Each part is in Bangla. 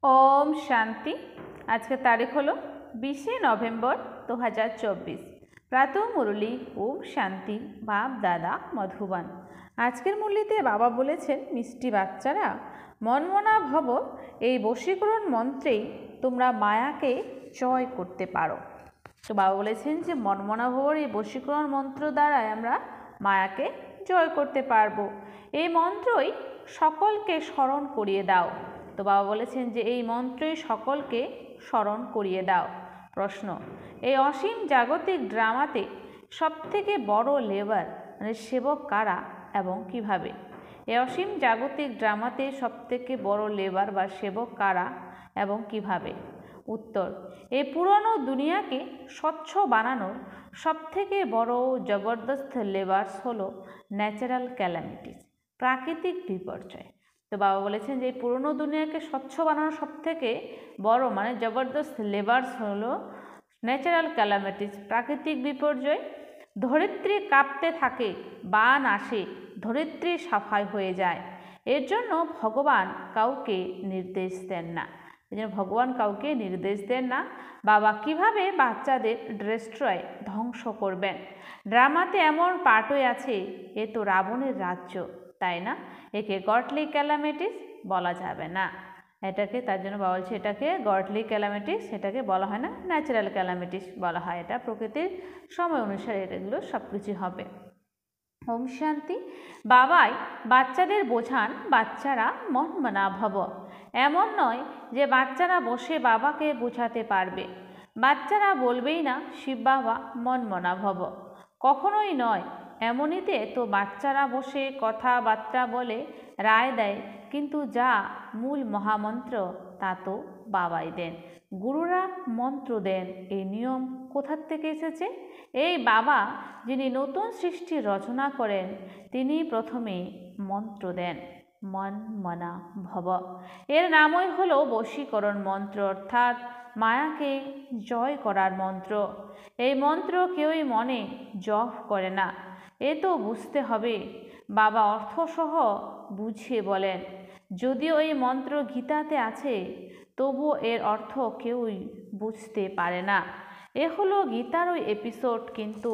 ओम शांति। आज के तारीख हलो 20 नवेम्बर 2024। प्रातः मुरली ओम शांति बाप दादा मधुबन। आजकेर मुरलीते बाबा बोलेছেন मिष्टि बाच्चारा मनमना भव এই বশীকরণ মন্ত্রেই তোমরা মায়াকে জয় করতে পারো। তো বাবা বলেছেন যে মনমনা ভবর এই বশীকরণ মন্ত্র দ্বারাই আমরা মায়াকে জয় করতে পারবো। এই মন্ত্রই সকলকে স্মরণ করিয়ে দাও। তো বাবা বলেছেন যে এই মন্ত্রই সকলকে স্মরণ করিয়ে দাও। প্রশ্ন, এই অসীম জাগতিক ড্রামাতে সবথেকে বড় লেবার মানে সেবক কারা এবং কিভাবে? এই অসীম জাগতিক ড্রামাতে সবথেকে বড় লেবার বা সেবক কারা এবং কিভাবে? উত্তর, এই পুরনো দুনিয়াকে স্বচ্ছ বানানোর সবথেকে বড় জবরদস্ত লেবার্স হলো ন্যাচারাল ক্যালামিটিস, প্রাকৃতিক বিপর্যয়। তো বাবা বলেছেন যে পুরনো দুনিয়াকে স্বচ্ছ বানানোর সবথেকে বড় মানে জবরদস্ত লেবার্স হলো ন্যাচারাল ক্যালামিটিস, প্রাকৃতিক বিপর্যয়। ধরিত্রী কাঁপতে থাকে, বান আসে, ধরিত্রী সাফাই হয়ে যায়। এর জন্য ভগবান কাউকে নির্দেশ দেন না। এই জন্য ভগবান কাউকে নির্দেশ দেন না। বাবা কিভাবে বাচ্চাদের ডেস্ট্রয় ধ্বংস করবেন? ড্রামাতে এমন পার্টই আছে, এ তো রাবণের রাজ্য, তাই না? একে গডলি ক্যালামিটিস বলা যাবে না। এটাকে তার জন্য বাবা বলছে এটাকে গডলি ক্যালামিটিস, এটাকে বলা হয় না ন্যাচারাল ক্যালামিটিস বলা হয়। এটা প্রকৃতির সময় অনুসারে এগুলো সব কিছু হবে। ওম শান্তি। বাবাই বাচ্চাদের বোঝান বাচ্চারা মনমনা ভব। এমন নয় যে বাচ্চারা বসে বাবাকে বোঝাতে পারবে। বাচ্চারা বলবেই না শিব বাবা মনমনা ভব, কখনোই নয়। এমনিতে তো বাচ্চারা বসে কথাবার্তা বলে রায় দেয়, কিন্তু যা মূল মহামন্ত্র তা তো বাবাই দেন। গুরুরা মন্ত্র দেন। এই নিয়ম কোথার থেকে এসেছে? এই বাবা যিনি নতুন সৃষ্টি রচনা করেন তিনি প্রথমে মন্ত্র দেন, মনমনা ভব। এর নামই হলো বশীকরণ মন্ত্র, অর্থাৎ মায়াকে জয় করার মন্ত্র। এই মন্ত্র কেউই মনে জপ করে না, এ তো বুঝতে হবে। বাবা অর্থসহ বুঝিয়ে বলেন। যদিও এই মন্ত্র গীতাতে আছে, তবুও এর অর্থ কেউই বুঝতে পারে না। এ হলো গীতার ওই এপিসোড, কিন্তু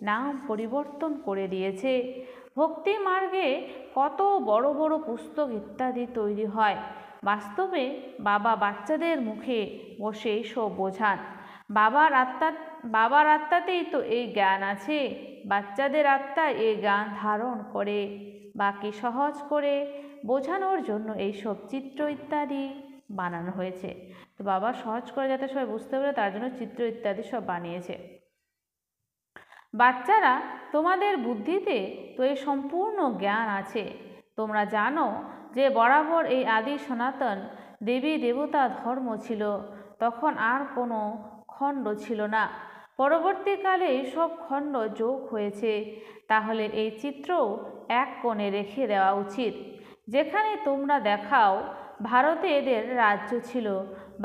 নাম পরিবর্তন করে দিয়েছে। ভক্তি মার্গে কত বড় বড় পুস্তক ইত্যাদি তৈরি হয়। বাস্তবে বাবা বাচ্চাদের মুখে বসে এইসব বোঝান। বাবার আত্মাতেই তো এই জ্ঞান আছে। বাচ্চাদের আত্মা এই জ্ঞান ধারণ করে। বাকি সহজ করে বোঝানোর জন্য এইসব চিত্র ইত্যাদি বানানো হয়েছে। তো বাবা সহজ করে যাতে সবাই বুঝতে পারে তার জন্য চিত্র ইত্যাদি সব বানিয়েছে। বাচ্চারা, তোমাদের বুদ্ধিতে তো এই সম্পূর্ণ জ্ঞান আছে। তোমরা জানো যে বরাবর এই আদি সনাতন দেবী দেবতা ধর্ম ছিল, তখন আর কোনো খণ্ড ছিল না। পরবর্তীকালে এইসব খণ্ড যোগ হয়েছে। তাহলে এই চিত্রও এক কোণে রেখে দেওয়া উচিত। যেখানে তোমরা দেখাও ভারতে এদের রাজ্য ছিল,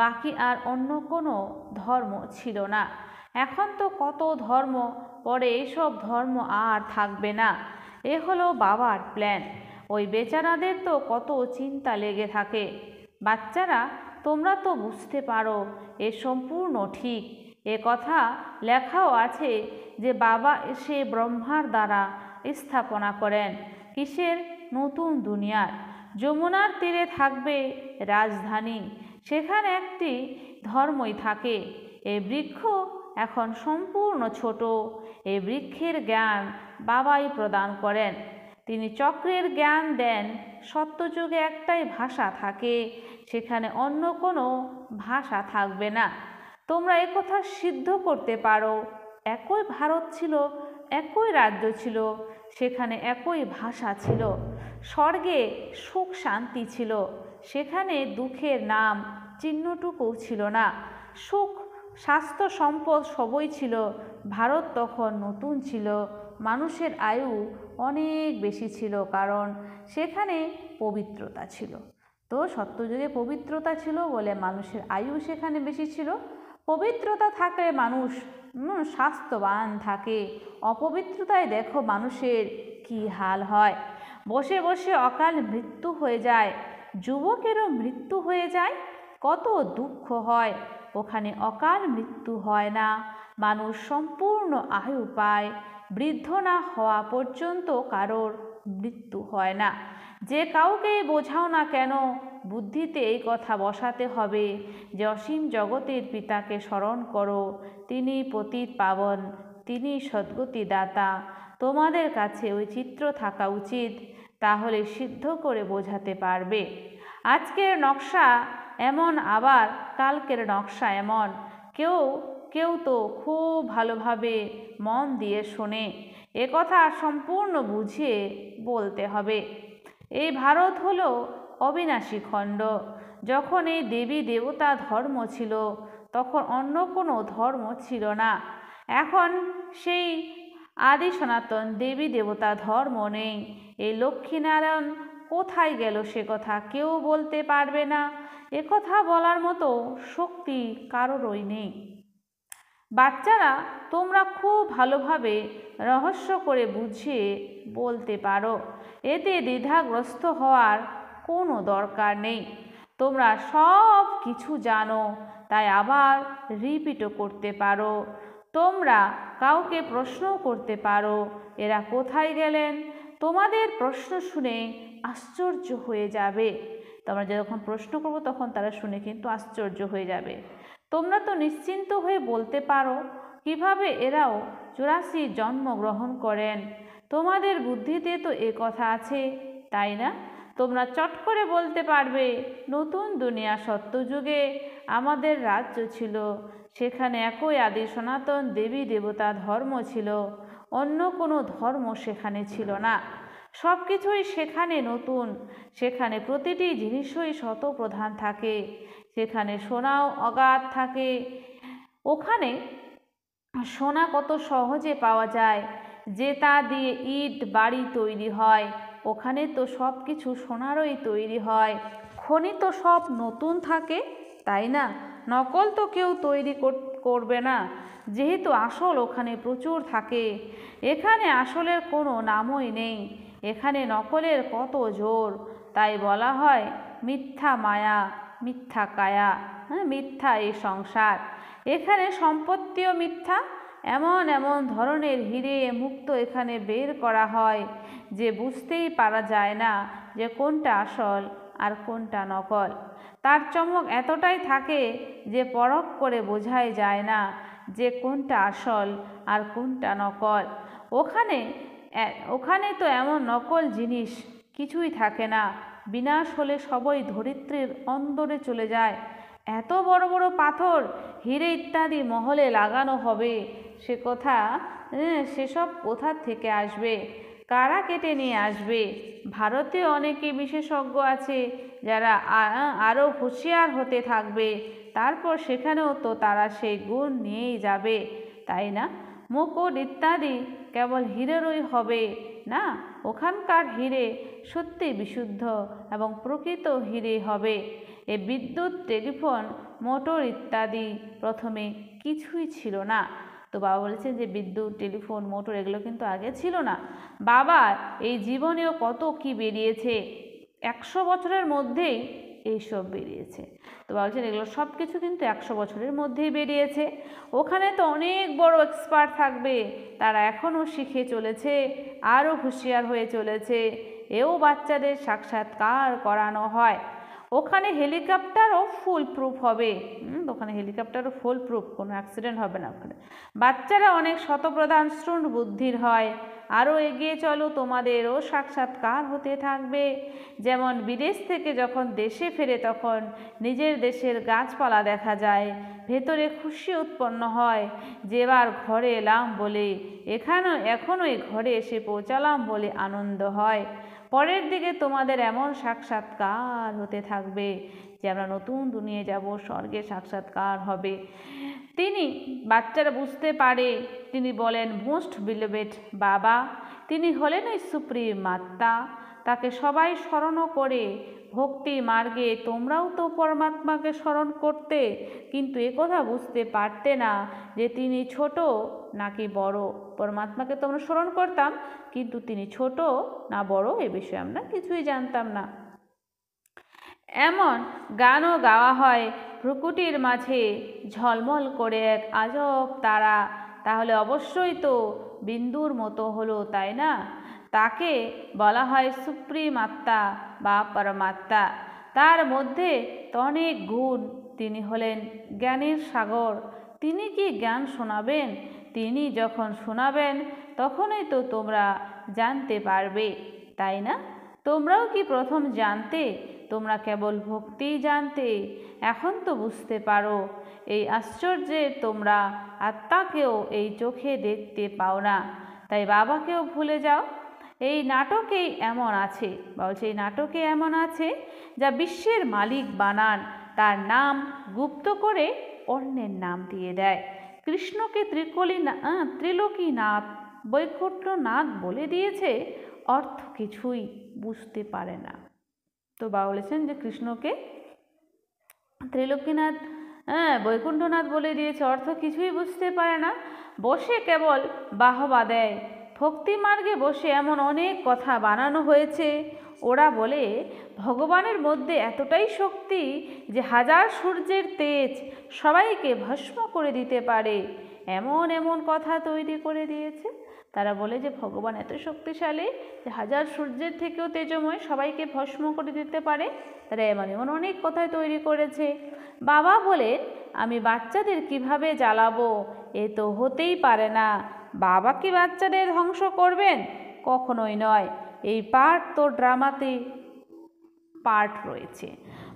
বাকি আর অন্য কোনো ধর্ম ছিল না। এখন তো কত ধর্ম, পরে এইসব ধর্ম আর থাকবে না। এ হলো বাবার প্ল্যান। ওই বেচারাদের তো কত চিন্তা লেগে থাকে। বাচ্চারা, তোমরা তো বুঝতে পারো এ সম্পূর্ণ ঠিক। এ কথা লেখাও আছে যে বাবা এসে ব্রহ্মার দ্বারা স্থাপনা করেন কিসের? নতুন দুনিয়ার। যমুনার তীরে থাকবে রাজধানী, সেখানে একটি ধর্মই থাকে। এই বৃক্ষ এখন সম্পূর্ণ ছোট। এই বৃক্ষের জ্ঞান বাবাই প্রদান করেন। তিনি চক্রের জ্ঞান দেন। সত্যযুগে একটাই ভাষা থাকে, সেখানে অন্য কোনো ভাষা থাকবে না। তোমরা একথা সিদ্ধ করতে পারো। একই ভারত ছিল, একই রাজ্য ছিল, সেখানে একই ভাষা ছিল। স্বর্গে সুখ শান্তি ছিল, সেখানে দুঃখের নাম চিহ্নটুকুও ছিল না। সুখ স্বাস্থ্য সম্পদ সবই ছিল। ভারত তখন নতুন ছিল। মানুষের আয়ু অনেক বেশি ছিল, কারণ সেখানে পবিত্রতা ছিল। তো সত্যযুগে পবিত্রতা ছিল বলে মানুষের আয়ু সেখানে বেশি ছিল। পবিত্রতা থাকলে মানুষ স্বাস্থ্যবান থাকে। অপবিত্রতায় দেখো মানুষের কি হাল হয়। বসে বসে অকাল মৃত্যু হয়ে যায়, যুবকেরও মৃত্যু হয়ে যায়। কত দুঃখ হয়। ওখানে অকাল মৃত্যু হয় না, মানুষ সম্পূর্ণ আয়ু পায়, বৃদ্ধ না হওয়া পর্যন্ত কারোর মৃত্যু হয় না। যে কাউকেই বোঝাও না কেন, বুদ্ধিতে এই কথা বসাতে হবে যে অসীম জগতের পিতাকে স্মরণ করো, তিনি পতিত পাবন, তিনি সদ্গতি দাতা। তোমাদের কাছে ওই চিত্র থাকা উচিত, তাহলে সিদ্ধ করে বোঝাতে পারবে। আজকের নকশা এমন, আবার কালকের নকশা এমন। কেউ কেউ তো খুব ভালোভাবে মন দিয়ে শোনে, কথা সম্পূর্ণ বুঝিয়ে বলতে হবে। এই ভারত হলো অবিনাশী খণ্ড। যখন এই দেবী দেবতা ধর্ম ছিল, তখন অন্য কোনো ধর্ম ছিল না। এখন সেই আদি সনাতন দেবী দেবতা ধর্ম নেই। এই লক্ষ্মীনারায়ণ কোথায় গেল সে কথা কেউ বলতে পারবে না। কথা বলার মতো শক্তি কারোরই নেই। বাচ্চারা, তোমরা খুব ভালোভাবে রহস্য করে বুঝিয়ে বলতে পারো, এতে দ্বিধাগ্রস্ত হওয়ার কোনো দরকার নেই। তোমরা সব কিছু জানো, তাই আবার রিপিটও করতে পারো। তোমরা কাউকে প্রশ্নও করতে পারো, এরা কোথায় গেলেন। তোমাদের প্রশ্ন শুনে আশ্চর্য হয়ে যাবে। তোমরা যখন প্রশ্ন করবো তখন তারা শুনে কিন্তু আশ্চর্য হয়ে যাবে। তোমরা তো নিশ্চিন্ত হয়ে বলতে পারো কিভাবে এরাও 84 জন্মগ্রহণ করেন। তোমাদের বুদ্ধিতে তো এ কথা আছে, তাই না? তোমরা চট করে বলতে পারবে, নতুন দুনিয়া সত্যযুগে আমাদের রাজ্য ছিল, সেখানে একই আদি সনাতন দেবী দেবতা ধর্ম ছিল, অন্য কোনো ধর্ম সেখানে ছিল না। সব কিছুই সেখানে নতুন, সেখানে প্রতিটি জিনিসই শতপ্রধান থাকে, সেখানে সোনাও অগাধ থাকে। ওখানে সোনা কত সহজে পাওয়া যায়, যে তা দিয়ে ইট বাড়ি তৈরি হয়। ওখানে তো সব কিছু সোনারই তৈরি হয়। খনি তো সব নতুন থাকে, তাই না? নকল তো কেউ তৈরি করবে না, যেহেতু আসল ওখানে প্রচুর থাকে। এখানে আসলের কোনো নামই নেই, এখানে নকলের কত জোর। তাই বলা হয় মিথ্যা মায়া, মিথ্যা কায়া, মিথ্যা এই সংসার। এখানে সম্পত্তিও মিথ্যা। এমন এমন ধরনের হিরে মুক্ত এখানে বের করা হয় যে বুঝতেই পারা যায় না যে কোনটা আসল আর কোনটা নকল। তার চমক এতটাই থাকে যে পরখ করে বোঝাই যায় না যে কোনটা আসল আর কোনটা নকল। ওখানে তো এমন নকল জিনিস কিছুই থাকে না। বিনাশ হলে সবই ধরিত্রীর অন্দরে চলে যায়। এত বড় বড় পাথর, হিরে ইত্যাদি মহলে লাগানো হবে, সেসব কোথা থেকে আসবে? কারা কেটে নিয়ে আসবে? ভারতে অনেকে বিশেষজ্ঞ আছে যারা আরও হুঁশিয়ার হতে থাকবে। তারপর সেখানেও তো তারা সেই গুণ নিয়েই যাবে, তাই না? মুকুট ইত্যাদি কেবল হীরেরই হবে না, ওখানকার হিরে সত্যি বিশুদ্ধ এবং প্রকৃত হিরে হবে। এ বিদ্যুৎ, টেলিফোন, মোটর ইত্যাদি প্রথমে কিছুই ছিল না। তো বাবা বলেছেন যে বিদ্যুৎ, টেলিফোন, মোটর এগুলো কিন্তু আগে ছিল না। বাবার এই জীবনেও কত কি বেরিয়েছে, 100 বছরের মধ্যেই এইসব বেরিয়েছে। তো বাবা বলছেন এগুলো সব কিছু কিন্তু 100 বছরের মধ্যেই বেরিয়েছে। ওখানে তো অনেক বড় এক্সপার্ট থাকবে, তারা এখনও শিখে চলেছে, আরও হুঁশিয়ার হয়ে চলেছে। এও বাচ্চাদের সাক্ষাৎকার করানো হয়। ওখানে হেলিকপ্টারও ফুল প্রুফ হবে। ওখানে হেলিকপ্টারও ফুল প্রুফ, কোনো অ্যাক্সিডেন্ট হবে না ওখানে। বাচ্চারা অনেক শতপ্রধান শ্রুণ বুদ্ধির হয়। আরও এগিয়ে চলো, তোমাদেরও সাক্ষাৎকার হতে থাকবে। যেমন বিদেশ থেকে যখন দেশে ফেরে তখন নিজের দেশের গাছপালা দেখা যায়, ভেতরে খুশি উৎপন্ন হয় যে এবার ঘরে এলাম বলে, এখনই ঘরে এসে পৌঁছালাম বলে আনন্দ হয়। পরের দিকে তোমাদের এমন সাক্ষাৎকার হতে থাকবে যে আমরা নতুন দুনিয়ায় যাব, স্বর্গে সাক্ষাৎকার হবে। বাচ্চারা বুঝতে পারে, তিনি বলেন মোস্ট বিলোভেড বাবা, তিনি হলেন ওই সুপ্রিম আত্মা, তাকে সবাই স্মরণ করে ভক্তি মার্গে। তোমরাও তো পরমাত্মাকে স্মরণ করতে, কিন্তু একথা বুঝতে পারতে না যে তিনি ছোট নাকি বড়। পরমাত্মাকে তো আমরা স্মরণ করতাম, কিন্তু তিনি ছোট না বড় এ বিষয়ে আমরা কিছুই জানতাম না। এমন গানও গাওয়া হয়, ভ্রুকুটির মাঝে ঝলমল করে এক আজব তারা, তাহলে অবশ্যই তো বিন্দুর মতো হলো, তাই না? তাকে বলা হয় সুপ্রিম আত্মা বা পরমাত্মা। তার মধ্যে তো অনেক গুণ। তিনি হলেন জ্ঞানের সাগর। তিনি কি জ্ঞান শোনাবেন? তিনি যখন শোনাবেন তখনই তো তোমরা জানতে পারবে, তাই না? তোমরাও কি প্রথম জানতে? তোমরা কেবল ভক্তিই জানতে। এখন তো বুঝতে পারো এই আশ্চর্যের তোমরা আত্মাকেও এই চোখে দেখতে পাও না, তাই বাবাকেও ভুলে যাও। এই নাটকেই এমন আছে, বলছে এই নাটকে এমন আছে যা বিশ্বের মালিক বানান, তার নাম গুপ্ত করে অন্যের নাম দিয়ে দেয়। কৃষ্ণকে ত্রিলোকীনাথ, বৈকুণ্ঠনাথ বলে দিয়েছে, অর্থ কিছুই বুঝতে পারে না। তো বাবা বলেছেন যে কৃষ্ণকে ত্রিলোকীনাথ, বৈকুণ্ঠনাথ বলে দিয়েছে, অর্থ কিছুই বুঝতে পারে না, বসে কেবল বাহবা দেয়। ভক্তি মার্গে বসে এমন অনেক কথা বানানো হয়েছে। ওরা বলে ভগবানের মধ্যে এতটাই শক্তি যে হাজার সূর্যের তেজ সবাইকে ভস্ম করে দিতে পারে, এমন এমন কথা তৈরি করে দিয়েছে। তারা বলে যে ভগবান এত শক্তিশালী যে হাজার সূর্যের থেকেও তেজময়, সবাইকে ভস্ম করে দিতে পারে। তারা এমন এমন অনেক কথাই তৈরি করেছে। বাবা বলেন আমি বাচ্চাদের কিভাবে জ্বালাবো? এ তো হতেই পারে না। বাবা কি বাচ্চাদের ধ্বংস করবেন? কখনোই নয়। এই পার্ট তো ড্রামাতে পার্ট রয়েছে।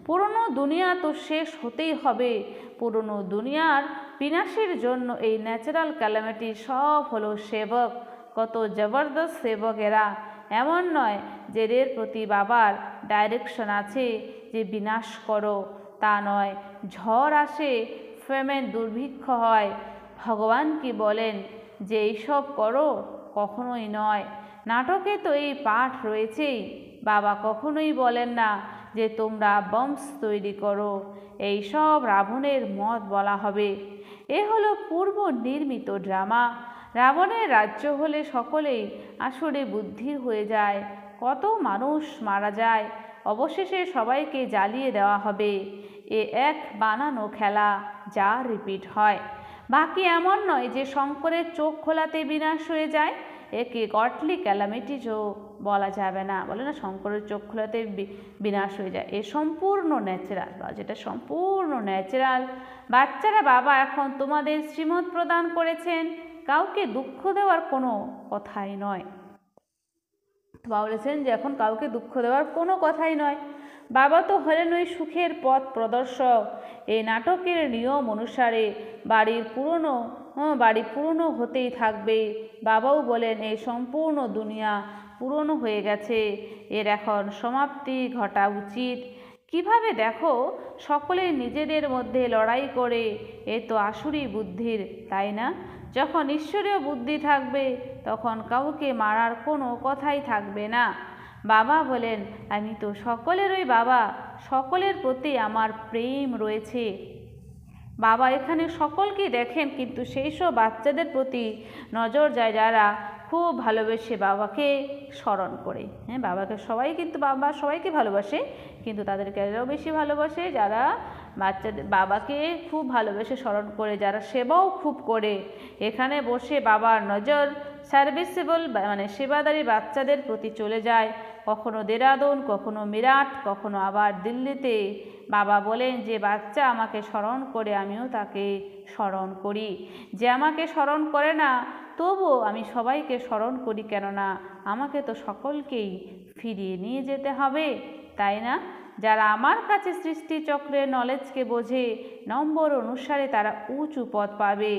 পুরনো দুনিয়া তো শেষ হতেই হবে। পুরনো দুনিয়ার বিনাশের জন্য এই ন্যাচারাল ক্যালামিটি সব হলো সেবক। কত জবরদস্ত সেবক এরা। এমন নয় যে এর প্রতি বাবার ডাইরেকশন আছে যে বিনাশ করো, তা নয়। ঝড় আসে, ফেমেন দুর্ভিক্ষ হয়, ভগবান কি বলেন যে এইসব করো? কখনোই নয়। নাটকে তো এই পাঠ রয়েছেই। বাবা কখনোই বলেন না যে তোমরা বম্বস তৈরি করো, এই সব রাবণের মত বলা হবে। এ হলো পূর্ব নির্মিত ড্রামা। রাবণের রাজ্য হলে সকলেই আসরে বুদ্ধির হয়ে যায়, কত মানুষ মারা যায়, অবশেষে সবাইকে জ্বালিয়ে দেওয়া হবে। এ এক বানানো খেলা, যা রিপিট হয়। বাকি এমন নয় যে শঙ্করের চোখ খোলাতে বিনাশ হয়ে যায়। একে গডলি ক্যালামিটিজও বলা যাবে না। বলে না শঙ্করের চোখ খোলাতে বিনাশ হয়ে যায়। এ সম্পূর্ণ ন্যাচারাল, বা যেটা সম্পূর্ণ ন্যাচারাল। বাচ্চারা বাবা এখন তোমাদের শ্রীমত প্রদান করেছেন, কাউকে দুঃখ দেওয়ার কোনো কথাই নয়। বাবা বলেছেন যে এখন কাউকে দুঃখ দেওয়ার কোনো কথাই নয়। বাবা তো হলেন ওই সুখের পথ প্রদর্শক। এই নাটকের নিয়ম অনুসারে বাড়ি পুরনো হতেই থাকবে। বাবাও বলেন এই সম্পূর্ণ দুনিয়া পুরনো হয়ে গেছে, এর এখন সমাপ্তি ঘটা উচিত। কিভাবে দেখো, সকলে নিজেদের মধ্যে লড়াই করে, এ তো আসুরি বুদ্ধির, তাই না? যখন ঈশ্বরীয় বুদ্ধি থাকবে তখন কাউকে মারার কোনো কথাই থাকবে না। বাবা বলেন আমি তো সকলেরই বাবা, সকলের প্রতি আমার প্রেম রয়েছে। বাবা এখানে সকলকে দেখেন, কিন্তু সেই সব বাচ্চাদের প্রতি নজর যায় যারা খুব ভালোবেসে বাবাকে স্মরণ করে। বাবাকে সবাই, কিন্তু বাবা সবাইকে ভালোবাসে, কিন্তু তাদেরকে আরও বেশি ভালোবাসে যারা বাবাকে খুব ভালোবেসে স্মরণ করে, যারা সেবাও খুব করে। এখানে বসে বাবার নজর সার্ভিসেবল মানে সেবাদারী বাচ্চাদের প্রতি চলে যায়, কখনো দেরাদুন, কখনো মিরাট, কখনো আবার দিল্লিতে। বাবা বলেন যে বাচ্চা আমাকে স্মরণ করে আমিও তাকে স্মরণ করি। যে আমাকে স্মরণ করে না তবুও আমি সবাইকে স্মরণ করি, কেননা আমাকে তো সকলকেই ফিরিয়ে নিয়ে যেতে হবে, তাই না? যারা আমার কাছে সৃষ্টিচক্রের নলেজকে বোঝে, নম্বর অনুসারে তারা উঁচু পদ পাবে।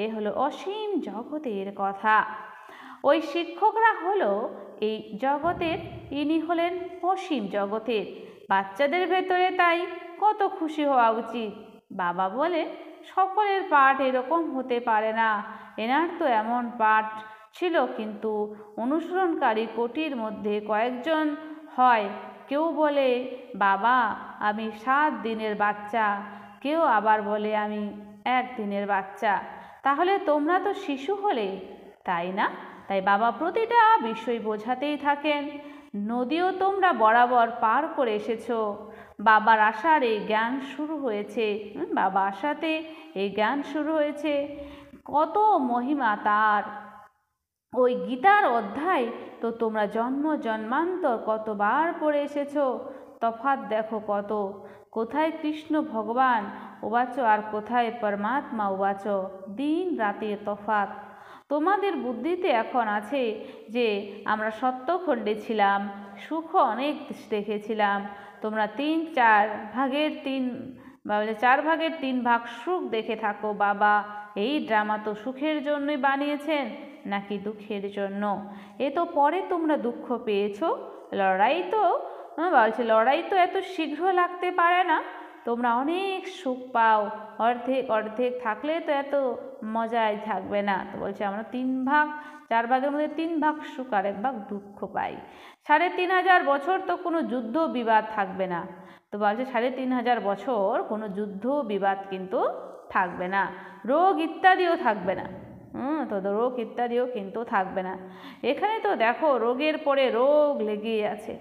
এ হলো অসীম জগতের কথা। ওই শিক্ষকরা হলো এই জগতের, ইনি হলেন অসীম জগতের। বাচ্চাদের ভেতরে তাই কত খুশি হওয়া উচিত। বাবা বলে সকলের পাঠ এরকম হতে পারে না। এনার তো এমন পাঠ ছিল, কিন্তু অনুসরণকারী কোটির মধ্যে কয়েকজন হয়। কেউ বলে বাবা আমি 7 দিনের বাচ্চা, কেউ আবার বলে আমি 1 দিনের বাচ্চা। তাহলে তোমরা তো শিশু হলে, তাই না? তাই বাবা প্রতিটা বিষয় বোঝাতেই থাকেন। নদীও তোমরা বরাবর পার করে এসেছো। বাবার আশার এই জ্ঞান শুরু হয়েছে, বাবা আশাতে এই জ্ঞান শুরু হয়েছে। কত মহিমা তার, ওই গীতার অধ্যায় তো তোমরা জন্ম জন্মান্তর কতবার পড়ে এসেছো। তফাৎ দেখো কত, কোথায় কৃষ্ণ ভগবান উবাচ আর কোথায় পরমাত্মা উবাচ, দিন রাতের তফাৎ। তোমাদের বুদ্ধিতে এখন আছে যে আমরা সত্যখণ্ডে ছিলাম, সুখ অনেক দেখেছিলাম। তোমরা 4 ভাগের 3 ভাগ সুখ দেখে থাকো। বাবা এই ড্রামা তো সুখের জন্যই বানিয়েছেন নাকি দুঃখের জন্য? এ তো পরে তোমরা দুঃখ পেয়েছো। লড়াই তো এত শীঘ্র লাগতে পারে না। তোমরা অনেক সুখ পাও, অর্ধেক থাকলে তো এত মজাই থাকবে না। তো বলছে আমরা 4 ভাগের মধ্যে 3 ভাগ সুখ আর 1 ভাগ দুঃখ পাই। 3500 বছর তো কোনো যুদ্ধ বিবাদ থাকবে না। তো বলছে 3500 বছর কোনো যুদ্ধ বিবাদ কিন্তু থাকবে না, রোগ ইত্যাদিও থাকবে না। তো রোগ ইত্যাদিও কিন্তু থাকবে না। এখানে তো দেখো রোগের পরে রোগ লেগেই আছে।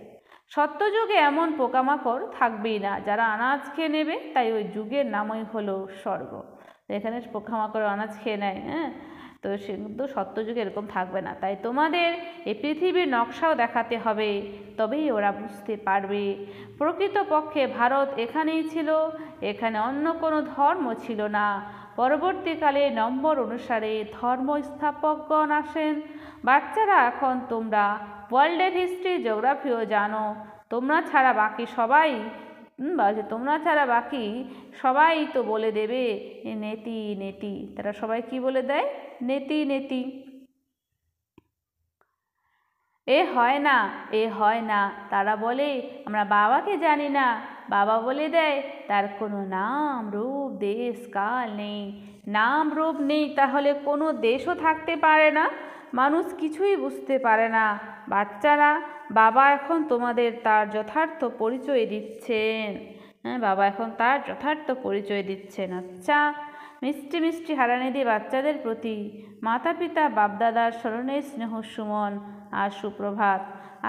সত্যযুগে এমন পোকামাকড় থাকবেই না যারা আনাজ খেয়ে নেবে, তাই ওই যুগের নামই হলো স্বর্গ। এখানে পোকামাকড় আনাজ খেয়ে নেয়, তো সে কিন্তু সত্যযুগে এরকম থাকবে না। তাই তোমাদের এই পৃথিবীর নকশাও দেখাতে হবে, তবেই ওরা বুঝতে পারবে। প্রকৃতপক্ষে ভারত এখানেই ছিল, এখানে অন্য কোনো ধর্ম ছিল না। পরবর্তীকালে নম্বর অনুসারে ধর্ম স্থাপকগণ আসেন। বাচ্চারা এখন তোমরা ওয়ার্ল্ডের হিস্ট্রি জিওগ্রাফিও জানো। তোমরা ছাড়া বাকি সবাই তো বলে দেবে নেতি নেতি। তারা সবাই কি বলে দেয়? নেতি নেতি। এ হয় না। তারা বলে আমরা বাবাকে জানি না। বাবা বলে দেয় তার কোনো নাম রূপ দেশ কাল নেই। নাম রূপ নেই তাহলে কোনো দেশও থাকতে পারে না, মানুষ কিছুই বুঝতে পারে না। বাচ্চারা, বাবা এখন তোমাদের তার যথার্থ পরিচয় দিচ্ছেন। বাবা এখন তার যথার্থ পরিচয় দিচ্ছেন। আচ্ছা, মিষ্টি মিষ্টি হারানিধি বাচ্চাদের প্রতি মাতা পিতা বাপদাদার স্মরণে স্নেহ সুমন আর সুপ্রভাত।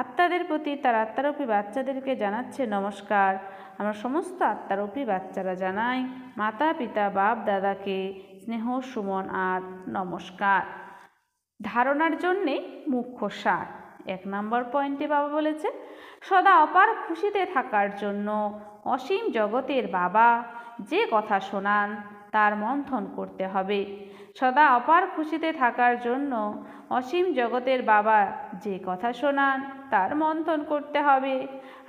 আত্মাদের প্রতি তার আত্মারূপী বাচ্চাদেরকে জানাচ্ছে নমস্কার। আমরা সমস্ত আত্মারূপী বাচ্চারা জানাই মাতা পিতা বাপ দাদাকে স্নেহ সুমন আর নমস্কার। ধারণার জন্যে মুখ্য সার। 1 নম্বর পয়েন্টে বাবা বলেছে সদা অপার খুশিতে থাকার জন্য অসীম জগতের বাবা যে কথা শোনান তার মন্থন করতে হবে। সদা অপার খুশিতে থাকার জন্য অসীম জগতের বাবা যে কথা শোনান তার মন্থন করতে হবে,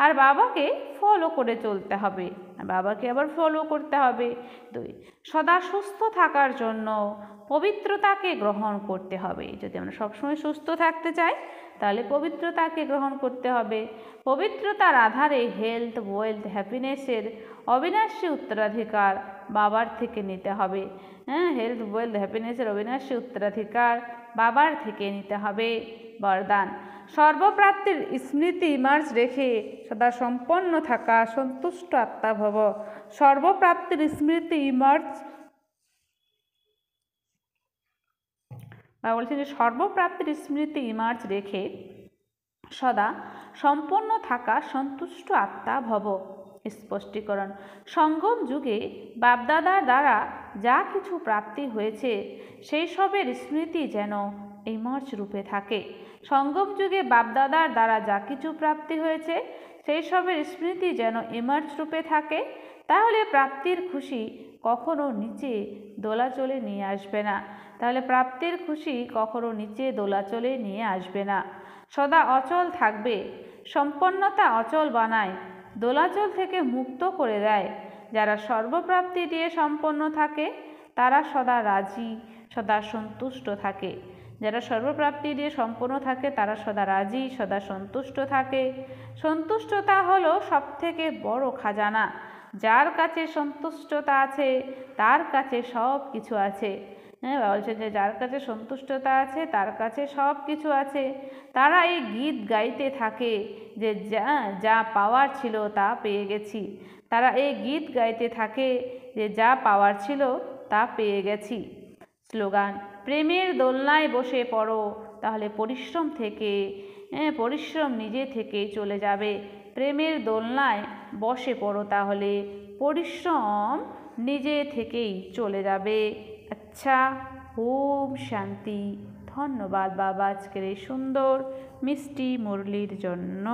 আর বাবাকে ফলো করে চলতে হবে। বাবাকে আবার ফলো করতে হবে। 2, সদা সুস্থ থাকার জন্য পবিত্রতাকে গ্রহণ করতে হবে। যদি আমরা সবসময় সুস্থ থাকতে চাই তাহলে পবিত্রতাকে গ্রহণ করতে হবে। পবিত্রতার আধারে হেলথ, ওয়েলথ, হ্যাপিনেসের অবিনাশী উত্তরাধিকার বাবার থেকে নিতে হবে। হেলথ, ওয়েলথ, হ্যাপিনেসের অবিনাশী উত্তরাধিকার বাবার থেকে নিতে হবে। বরদান, সর্বপ্রাপ্তির স্মৃতি ইমার্জ রেখে সদা সম্পন্ন থাকা সন্তুষ্ট আত্মা ভব। সর্বপ্রাপ্তির স্মৃতি ইমার্জ বা বলছেন যে সর্বপ্রাপ্তির স্মৃতি ইমার্জ রেখে সদা সম্পন্ন থাকা সন্তুষ্ট আত্মা ভব। স্পষ্টীকরণ, সঙ্গম যুগে বাপদাদার দ্বারা যা কিছু প্রাপ্তি হয়েছে সেই সবের স্মৃতি যেন ইমার্জ রূপে থাকে। সঙ্গম যুগে বাপদাদার দ্বারা যা কিছু প্রাপ্তি হয়েছে সেই সবের স্মৃতি যেন ইমার্জ রূপে থাকে। তাহলে প্রাপ্তির খুশি কখনো নিচে দোলাচলে নিয়ে আসবে না। দোলাচলে নিয়ে আসবে না। সদা অচল থাকবে। সম্পন্নতা অচল বানায়, দোলাচল থেকে মুক্ত করে দেয়। যারা সর্বপ্রাপ্তি দিয়ে সম্পন্ন থাকে তারা সদা রাজি, সদা সন্তুষ্ট থাকে। যারা সর্বপ্রাপ্তি দিয়ে সম্পন্ন থাকে তারা সদা রাজি, সদা সন্তুষ্ট থাকে। সন্তুষ্টতা হলো সবথেকে বড় খাজানা। যার কাছে সন্তুষ্টতা আছে তার কাছে সব কিছু আছে। বলছে যে যার কাছে সন্তুষ্টতা আছে তার কাছে সব কিছু আছে। তারা এই গীত গাইতে থাকে যে যা পাওয়ার ছিল তা পেয়ে গেছি। তারা এই গীত গাইতে থাকে যে যা পাওয়ার ছিল তা পেয়ে গেছি। স্লোগান, প্রেমের দোলনায় বসে পড়ো, তাহলে পরিশ্রম নিজে থেকেই চলে যাবে। প্রেমের দোলনায় বসে পড়ো, তাহলে পরিশ্রম নিজে থেকেই চলে যাবে। আচ্ছা, ওম শান্তি। ধন্যবাদ বাবা আজকের এই সুন্দর মিষ্টি মুরলির জন্য।